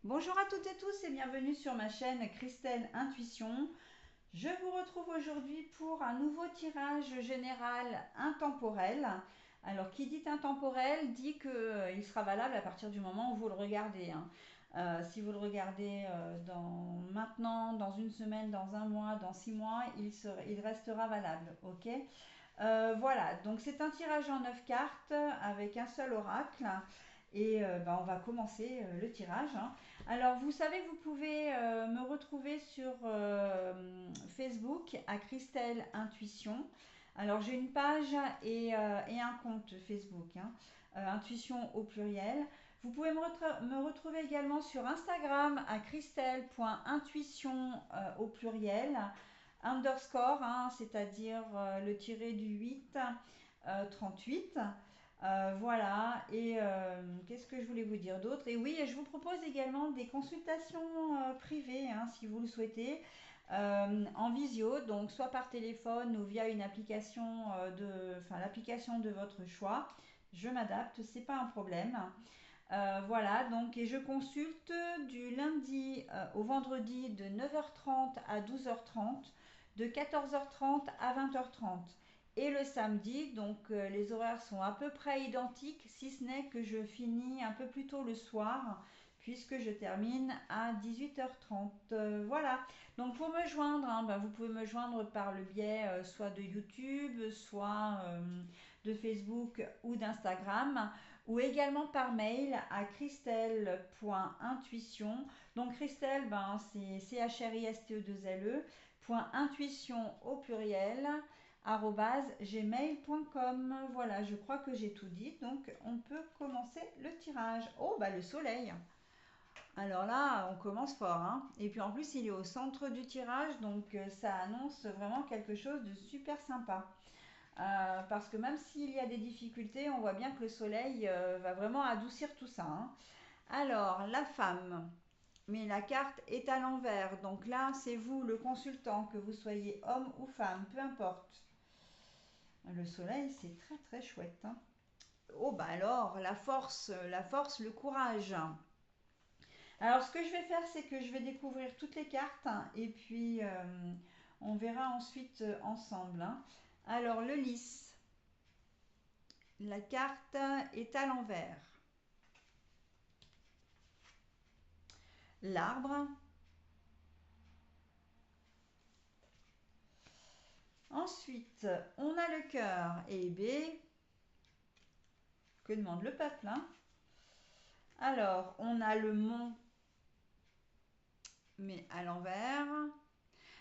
Bonjour à toutes et tous et bienvenue sur ma chaîne Christelle Intuition. Je vous retrouve aujourd'hui pour un nouveau tirage général intemporel. Alors qui dit intemporel dit qu'il sera valable à partir du moment où vous le regardez, hein. Si vous le regardez maintenant, dans une semaine, dans un mois, dans 6 mois, il restera valable. Ok. Voilà, donc c'est un tirage en 9 cartes avec un seul oracle. Et on va commencer le tirage, hein. Alors, vous savez que vous pouvez me retrouver sur Facebook à Christelle Intuition. Alors, j'ai une page et un compte Facebook, hein, Intuition au pluriel. Vous pouvez me retrouver également sur Instagram à christelle.intuition au pluriel, underscore, hein, c'est-à-dire le tiré du 8, 38. Voilà, et qu'est-ce que je voulais vous dire d'autre? Et oui, je vous propose également des consultations privées, hein, si vous le souhaitez, en visio, donc soit par téléphone ou via une application enfin l'application de votre choix. Je m'adapte, c'est pas un problème. Voilà, donc et je consulte du lundi au vendredi de 9h30 à 12h30, de 14h30 à 20h30. Et le samedi, donc les horaires sont à peu près identiques, si ce n'est que je finis un peu plus tôt le soir, puisque je termine à 18h30. Voilà, donc pour me joindre, hein, vous pouvez me joindre par le biais soit de YouTube, soit de Facebook ou d'Instagram, ou également par mail à christelle.intuition. Donc Christelle, c'est CHRISTE2LE, point intuition au pluriel, gmail.com. Voilà, je crois que j'ai tout dit, donc on peut commencer le tirage. Oh, bah le soleil. Alors là, on commence fort, hein. Et puis en plus, il est au centre du tirage, donc ça annonce vraiment quelque chose de super sympa. Parce que même s'il y a des difficultés, on voit bien que le soleil va vraiment adoucir tout ça, hein. Alors, la femme, mais la carte est à l'envers. Donc là, c'est vous, le consultant, que vous soyez homme ou femme, peu importe. Le soleil, c'est très très chouette, hein. Oh, bah alors, la force, le courage. Alors, ce que je vais faire, c'est que je vais découvrir toutes les cartes, hein, et puis on verra ensuite ensemble, hein. Alors, le lys. La carte est à l'envers. L'arbre. Ensuite, on a le cœur et B. Que demande le peuple, hein? Alors, on a le mont, mais à l'envers.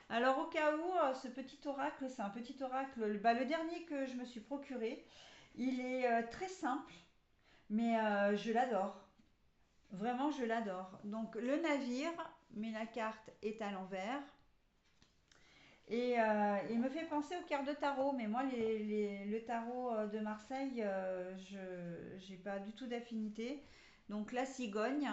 Alors, au cas où, ce petit oracle, c'est un petit oracle, le dernier que je me suis procuré. Il est très simple, mais je l'adore. Vraiment, je l'adore. Donc, le navire, mais la carte est à l'envers. Et il me fait penser aux cartes de tarot, mais moi, le tarot de Marseille, je n'ai pas du tout d'affinité. Donc, la cigogne.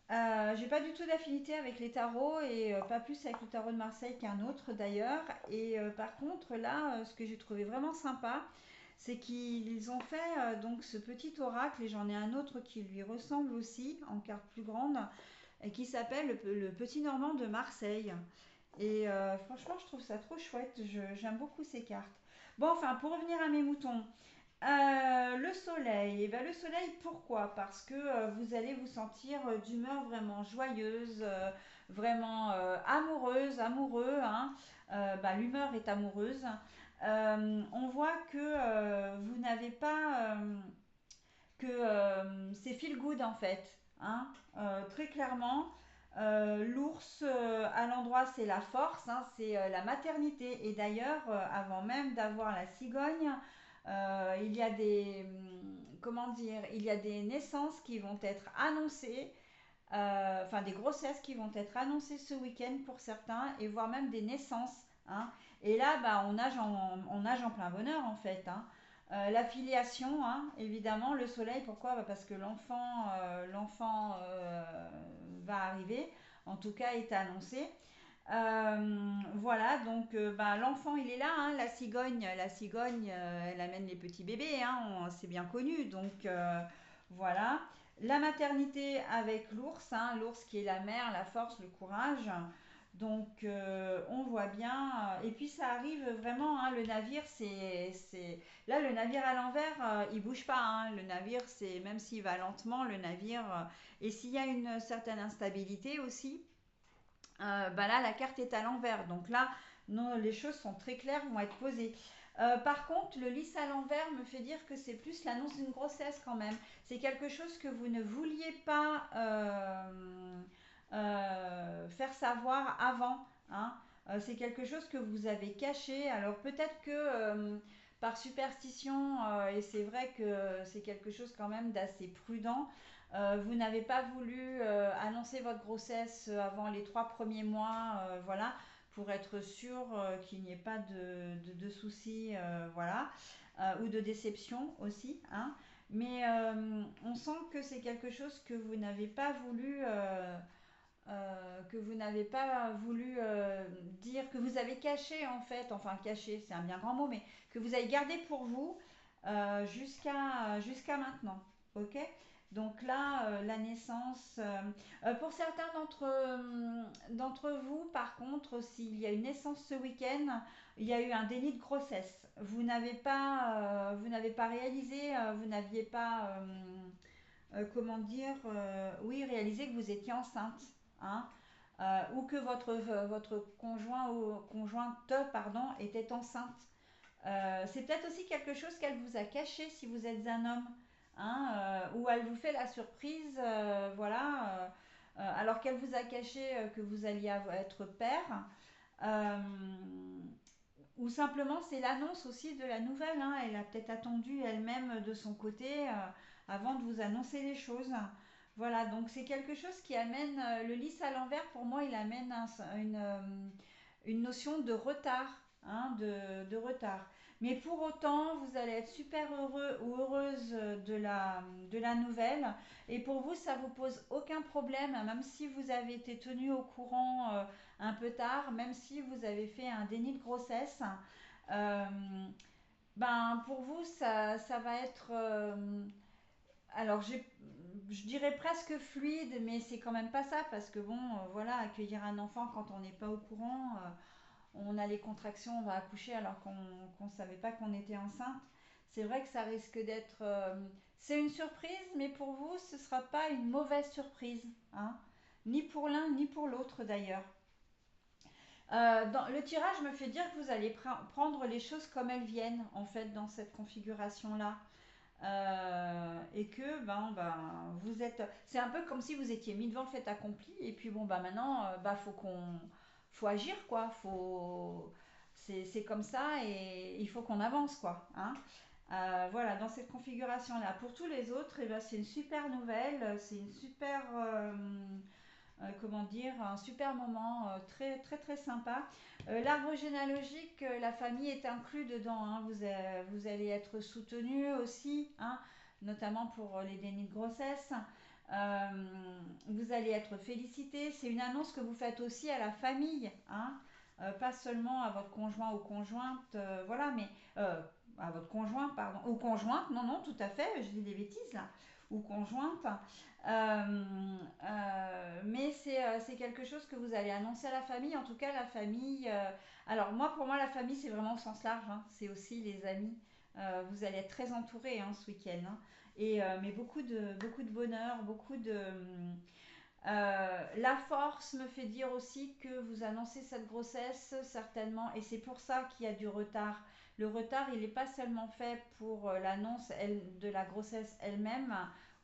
J'ai pas du tout d'affinité avec les tarots et pas plus avec le tarot de Marseille qu'un autre d'ailleurs. Et par contre, là, ce que j'ai trouvé vraiment sympa, c'est qu'ils ont fait donc ce petit oracle, et j'en ai un autre qui lui ressemble aussi en carte plus grande, et qui s'appelle le Petit Normand de Marseille. Et franchement, je trouve ça trop chouette. J'aime beaucoup ces cartes. Bon, enfin, pour revenir à mes moutons, le soleil. Et ben, le soleil, pourquoi? Parce que vous allez vous sentir d'humeur vraiment joyeuse, vraiment amoureuse, amoureux, hein. L'humeur est amoureuse. On voit que vous n'avez pas que c'est feel good en fait, hein, très clairement. L'ours à l'endroit c'est la force, hein, c'est la maternité. Et d'ailleurs, avant même d'avoir la cigogne, il y a des comment dire, il y a des naissances qui vont être annoncées, enfin des grossesses qui vont être annoncées ce week-end pour certains, et voire même des naissances, hein. Et là, on nage en plein bonheur en fait, hein. La filiation, hein, évidemment, le soleil, pourquoi? Parce que l'enfant va arriver, en tout cas est annoncé. Voilà, donc l'enfant il est là, hein, la cigogne, elle amène les petits bébés, hein, c'est bien connu. Donc Voilà. La maternité avec l'ours, hein, l'ours qui est la mère, la force, le courage. Donc on voit bien. Et puis ça arrive vraiment, hein, le navire, Là, le navire à l'envers, il bouge pas, hein. Le navire, c'est même s'il va lentement, le navire. Et s'il y a une certaine instabilité aussi, bah là, la carte est à l'envers. Donc là, non, les choses sont très claires, vont être posées. Par contre, le lys à l'envers me fait dire que c'est plus l'annonce d'une grossesse quand même. C'est quelque chose que vous ne vouliez pas faire savoir avant, hein. C'est quelque chose que vous avez caché. Alors peut-être que par superstition, et c'est vrai que c'est quelque chose quand même d'assez prudent, vous n'avez pas voulu annoncer votre grossesse avant les 3 premiers mois, voilà, pour être sûr qu'il n'y ait pas de soucis, voilà, ou de déception aussi, hein. Mais on sent que c'est quelque chose que vous n'avez pas voulu, dire, que vous avez caché en fait, enfin caché, c'est un bien grand mot, mais que vous avez gardé pour vous jusqu'à maintenant, ok. Donc là, la naissance, pour certains d'entre vous, par contre, s'il y a une naissance ce week-end, il y a eu un déni de grossesse. Vous n'avez pas réalisé, vous n'aviez pas, comment dire, oui, réalisé que vous étiez enceinte, hein, ou que votre conjoint ou conjointe, pardon, était enceinte. C'est peut-être aussi quelque chose qu'elle vous a caché si vous êtes un homme, hein, ou elle vous fait la surprise, voilà, alors qu'elle vous a caché que vous alliez être père, euh, ou simplement c'est l'annonce aussi de la nouvelle, hein. Elle a peut-être attendu elle-même de son côté avant de vous annoncer les choses. Voilà, donc c'est quelque chose qui amène le lys à l'envers. Pour moi, il amène une notion de retard, hein, de retard. Mais pour autant, vous allez être super heureux ou heureuse de la nouvelle. Et pour vous, ça vous pose aucun problème, même si vous avez été tenu au courant un peu tard, même si vous avez fait un déni de grossesse. Euh, ben, pour vous, ça va être... alors, je dirais presque fluide, mais c'est quand même pas ça, parce que bon, voilà, accueillir un enfant quand on n'est pas au courant, on a les contractions, on va accoucher alors qu'on ne savait pas qu'on était enceinte. C'est vrai que ça risque d'être... c'est une surprise, mais pour vous, ce ne sera pas une mauvaise surprise, hein. Ni pour l'un, ni pour l'autre d'ailleurs. Le tirage me fait dire que vous allez prendre les choses comme elles viennent, en fait, dans cette configuration-là. Et que vous êtes, c'est un peu comme si vous étiez mis devant le fait accompli, et puis bon bah maintenant faut agir, quoi, c'est comme ça, et il faut qu'on avance, quoi, hein. Voilà, dans cette configuration là. Pour tous les autres, et ben, c'est une super nouvelle, c'est une super comment dire, un super moment, très très très sympa. L'arbre généalogique, la famille est inclus dedans, hein. Vous allez être soutenu aussi, hein, notamment pour les dénis de grossesse. Euh, vous allez être félicité. C'est une annonce que vous faites aussi à la famille, hein, pas seulement à votre conjoint ou conjointe, voilà, mais à votre conjoint, pardon, ou conjointe, non, non, tout à fait, je dis des bêtises là, ou conjointe. Mais c'est quelque chose que vous allez annoncer à la famille. En tout cas, la famille. Alors, moi, pour moi, la famille, c'est vraiment au sens large, hein. C'est aussi les amis. Vous allez être très entouré, hein, ce week-end, hein. Mais beaucoup de bonheur, beaucoup de. La force me fait dire aussi que vous annoncez cette grossesse certainement, et c'est pour ça qu'il y a du retard. Le retard, il n'est pas seulement fait pour l'annonce de la grossesse elle-même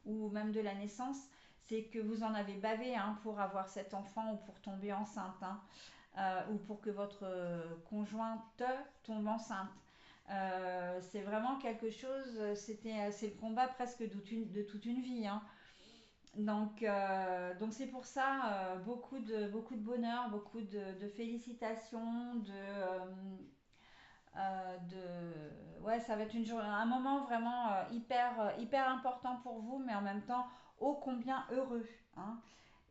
ou même de la naissance, c'est que vous en avez bavé, hein, pour avoir cet enfant ou pour tomber enceinte, hein, ou pour que votre conjointe tombe enceinte. C'est vraiment quelque chose, c'est le combat presque de toute une vie, hein. Donc c'est pour ça beaucoup de bonheur, beaucoup de félicitations, ouais, ça va être un moment vraiment hyper important pour vous, mais en même temps ô combien heureux, hein.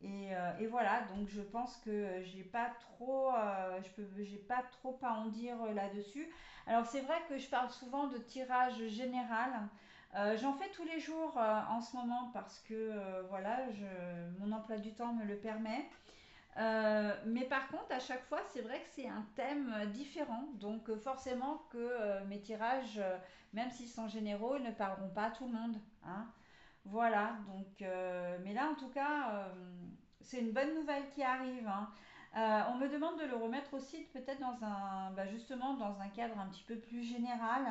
Et voilà, donc je pense que j'ai pas trop à en dire là-dessus. Alors c'est vrai que je parle souvent de tirage général. J'en fais tous les jours en ce moment parce que voilà, mon emploi du temps me le permet. Mais par contre, à chaque fois, c'est vrai que c'est un thème différent. Donc forcément que mes tirages, même s'ils sont généraux, ils ne parleront pas à tout le monde, hein. Voilà, donc, mais là en tout cas, c'est une bonne nouvelle qui arrive, hein. On me demande de le remettre aussi peut-être justement dans un cadre un petit peu plus général.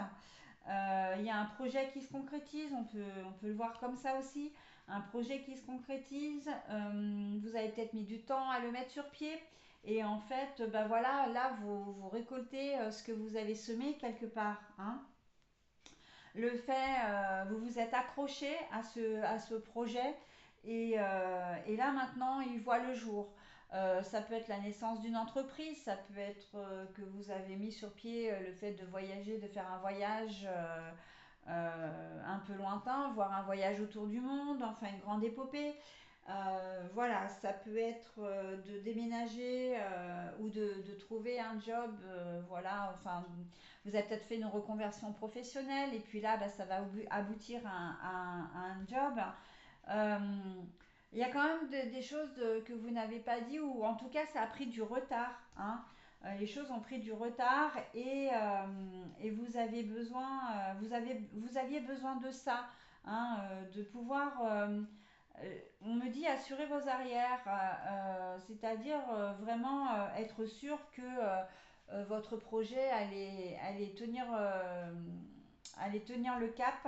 Il y a un projet qui se concrétise, on peut le voir comme ça aussi. Un projet qui se concrétise, vous avez peut-être mis du temps à le mettre sur pied. Et en fait, voilà, là, vous récoltez ce que vous avez semé quelque part, hein. Le fait, vous vous êtes accroché à ce projet et là maintenant il voit le jour. Ça peut être la naissance d'une entreprise, ça peut être que vous avez mis sur pied le fait de voyager, de faire un voyage un peu lointain, voire un voyage autour du monde, enfin une grande épopée. Voilà, ça peut être de déménager ou de trouver un job. Voilà, enfin, vous avez peut-être fait une reconversion professionnelle et puis là, ça va aboutir à un job. Euh, il y a quand même des choses que vous n'avez pas dit ou en tout cas, ça a pris du retard, hein. Les choses ont pris du retard et vous avez besoin, vous aviez besoin de ça, hein, de pouvoir on me dit assurer vos arrières, c'est-à-dire vraiment être sûr que votre projet allait tenir le cap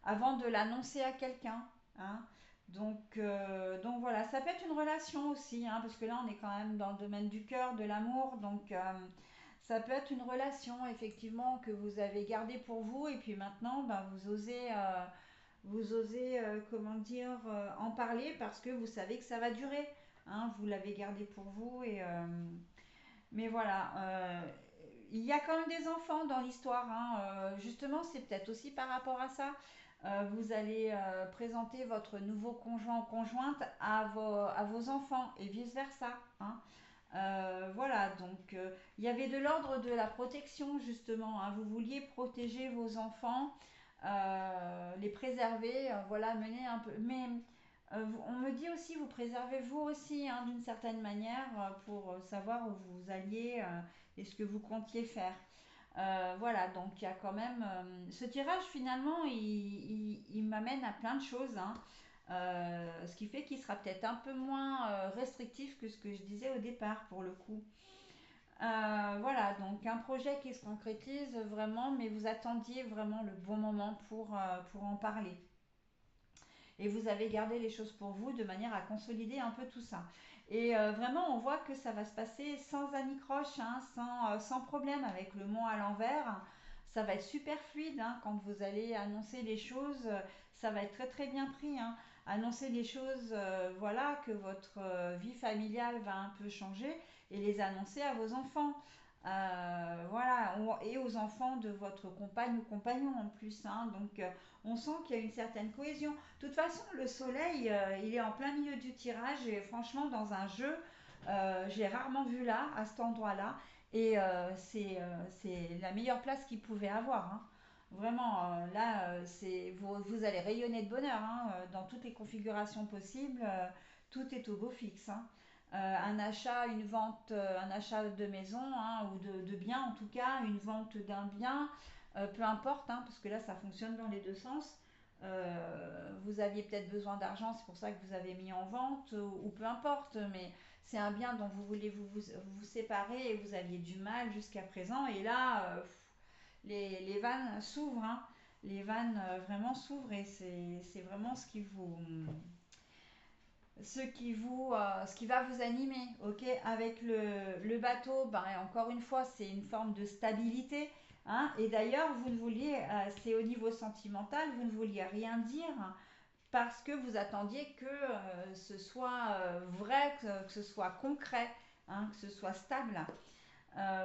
avant de l'annoncer à quelqu'un, hein. Donc voilà, ça peut être une relation aussi, hein, parce que là on est quand même dans le domaine du cœur, de l'amour, donc ça peut être une relation effectivement que vous avez gardée pour vous et puis maintenant vous osez, comment dire, en parler parce que vous savez que ça va durer, hein, vous l'avez gardé pour vous mais voilà, il y a quand même des enfants dans l'histoire, hein, justement, c'est peut-être aussi par rapport à ça. Vous allez présenter votre nouveau conjoint ou conjointe à vos enfants et vice-versa, hein. Voilà, donc il y avait de l'ordre de la protection justement, hein. Vous vouliez protéger vos enfants, les préserver, voilà, mener un peu. Mais on me dit aussi, vous préservez vous aussi, hein, d'une certaine manière, pour savoir où vous alliez et ce que vous comptiez faire. Voilà, donc il y a quand même. Ce tirage, finalement, il m'amène à plein de choses, hein. Ce qui fait qu'il sera peut-être un peu moins restrictif que ce que je disais au départ, pour le coup. Voilà, donc un projet qui se concrétise vraiment, mais vous attendiez vraiment le bon moment pour en parler. Et vous avez gardé les choses pour vous de manière à consolider un peu tout ça. Et vraiment, on voit que ça va se passer sans anicroche, hein, sans problème avec le mot à l'envers. Ça va être super fluide, hein, quand vous allez annoncer les choses. Ça va être très très bien pris, hein. Annoncer les choses, voilà, que votre vie familiale va un peu changer et les annoncer à vos enfants. Voilà, et aux enfants de votre compagne ou compagnon en plus, hein. Donc on sent qu'il y a une certaine cohésion. De toute façon, le soleil, il est en plein milieu du tirage et franchement, dans un jeu, je l'ai rarement vu là, à cet endroit-là. Et c'est la meilleure place qu'il pouvait avoir, hein. Vraiment, là, vous allez rayonner de bonheur, hein, dans toutes les configurations possibles. Tout est au beau fixe, hein. Un achat, une vente, un achat de maison, hein, ou de biens en tout cas, une vente d'un bien, peu importe, hein, parce que là ça fonctionne dans les deux sens. Vous aviez peut-être besoin d'argent, c'est pour ça que vous avez mis en vente, ou peu importe, mais c'est un bien dont vous voulez vous séparer et vous aviez du mal jusqu'à présent. Et là, les vannes s'ouvrent, hein. Les vannes vraiment s'ouvrent et c'est vraiment ce qui va vous animer, ok. Avec le bateau, encore une fois, c'est une forme de stabilité, hein. Et d'ailleurs, vous ne vouliez, c'est au niveau sentimental, vous ne vouliez rien dire parce que vous attendiez que ce soit vrai, que ce soit concret, hein, que ce soit stable.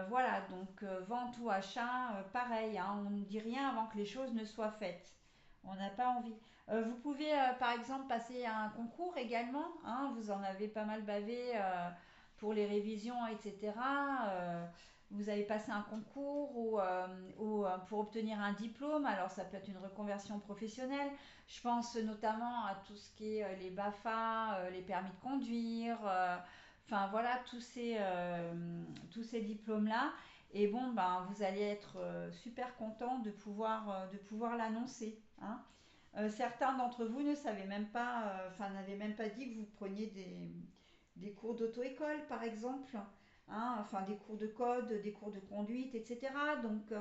Voilà, donc vente ou achat, pareil, hein, on ne dit rien avant que les choses ne soient faites. On n'a pas envie. Vous pouvez par exemple passer à un concours également, hein, vous en avez pas mal bavé pour les révisions, etc. vous avez passé un concours ou pour obtenir un diplôme. Alors ça peut être une reconversion professionnelle. Je pense notamment à tout ce qui est les BAFA, les permis de conduire, enfin voilà, tous ces diplômes-là. Et bon, ben, vous allez être super content de pouvoir l'annoncer, hein. Certains d'entre vous ne savaient même pas, enfin n'avaient même pas dit que vous preniez des cours d'auto-école, par exemple, hein, enfin des cours de code, des cours de conduite, etc. Donc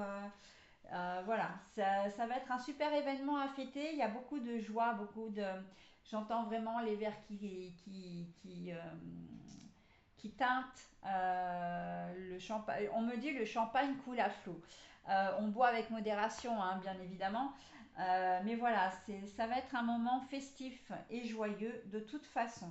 voilà, ça va être un super événement à fêter. Il y a beaucoup de joie, j'entends vraiment les verres qui teintent le champagne. On me dit le champagne coule à flot. On boit avec modération, hein, bien évidemment. Mais voilà, ça va être un moment festif et joyeux de toute façon.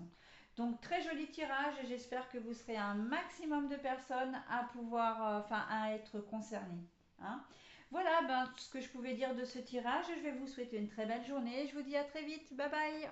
Donc très joli tirage et j'espère que vous serez un maximum de personnes à pouvoir, enfin à être concernées, hein. Voilà ben, ce que je pouvais dire de ce tirage. Je vais vous souhaiter une très belle journée. Je vous dis à très vite. Bye bye.